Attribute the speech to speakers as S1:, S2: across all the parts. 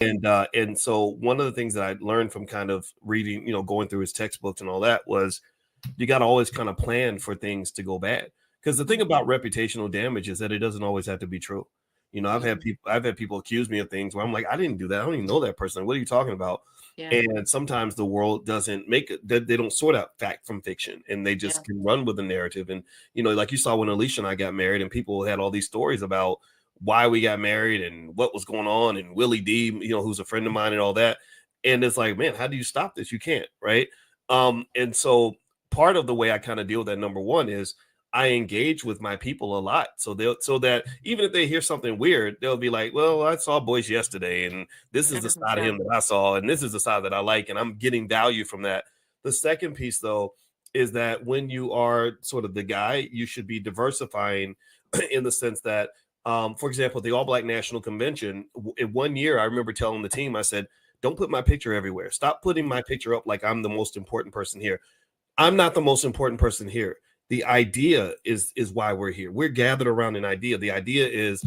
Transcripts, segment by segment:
S1: And so one of the things that I learned from kind of reading, going through his textbooks and all that was you got to always kind of plan for things to go bad. Because the thing about reputational damage is that it doesn't always have to be true. I've had people accuse me of things where I'm like, I didn't do that. I don't even know that person. What are you talking about?
S2: Yeah.
S1: And sometimes the world doesn't make it, they don't sort out fact from fiction, and they just can run with the narrative. And, like you saw when Alicia and I got married, and people had all these stories about why we got married and what was going on, and Willie D, who's a friend of mine and all that. And it's like, man, how do you stop this? You can't, right? And so part of the way I kind of deal with that, number one, is I engage with my people a lot. So that even if they hear something weird, they'll be like, well, I saw Boyce yesterday, and this is the side of him that I saw, and this is the side that I like, and I'm getting value from that. The second piece, though, is that when you are sort of the guy, you should be diversifying in the sense that, for example, the All Black National Convention, in 1 year, I remember telling the team, I said, don't put my picture everywhere. Stop putting my picture up like I'm the most important person here. I'm not the most important person here. The idea is why we're here. We're gathered around an idea. The idea is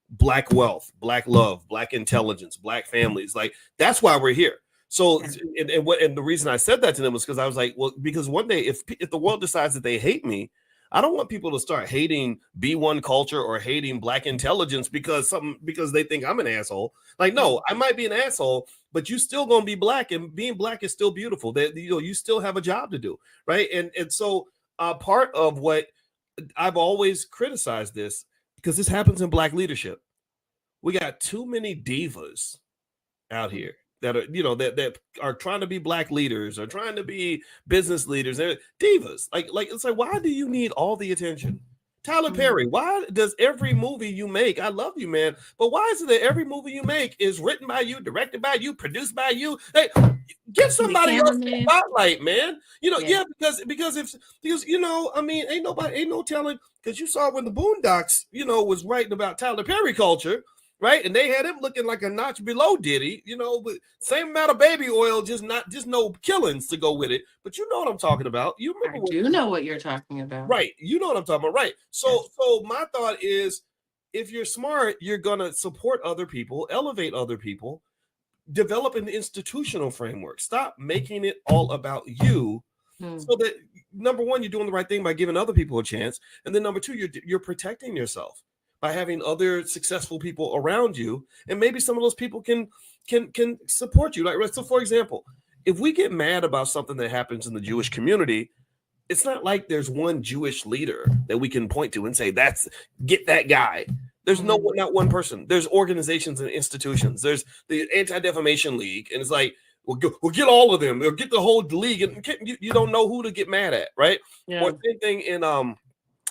S1: Black wealth, Black love, Black intelligence, Black families. Like, that's why we're here. So, and the reason I said that to them was because I was like, well, because one day if the world decides that they hate me, I don't want people to start hating B1 culture or hating Black intelligence because they think I'm an asshole. Like, no, I might be an asshole, but you still gonna be Black, and being Black is still beautiful. That you still have a job to do, right? And so part of what I've always criticized this, because this happens in Black leadership. We got too many divas out here that are, that are trying to be Black leaders or trying to be business leaders. They're divas. Like it's like, why do you need all the attention? Tyler Perry, why does every movie you make, I love you, man, but why is it that every movie you make is written by you, directed by you, produced by you? Hey, get somebody else the spotlight, man. Because I mean, ain't no telling, because you saw when the Boondocks, was writing about Tyler Perry culture, right? And they had him looking like a notch below Diddy, with same amount of baby oil, just no killings to go with it. But you know what I'm talking about. You remember?
S2: I do know what you're talking about.
S1: Right. You know what I'm talking about. Right. So my thought is, if you're smart, you're gonna support other people, elevate other people, develop an institutional framework. Stop making it all about you. So that, number one, you're doing the right thing by giving other people a chance, and then number two, you're protecting yourself by having other successful people around you, and maybe some of those people can support you. Like, so for example, if we get mad about something that happens in the Jewish community, it's not like there's one Jewish leader that we can point to and say, get that guy. There's not one person. There's organizations and institutions. There's the Anti-Defamation League, and it's like, we'll get all of them. We'll get the whole league, and you don't know who to get mad at, right? Yeah. Or same thing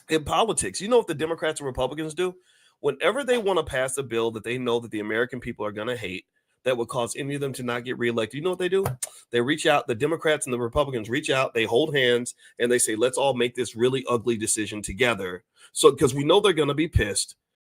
S1: in politics. You know what the Democrats and Republicans do? Whenever they want to pass a bill that they know that the American people are going to hate, that would cause any of them to not get reelected, you know what they do? They reach out, the Democrats and the Republicans reach out, they hold hands, and they say, let's all make this really ugly decision together. So, because we know they're going to be pissed,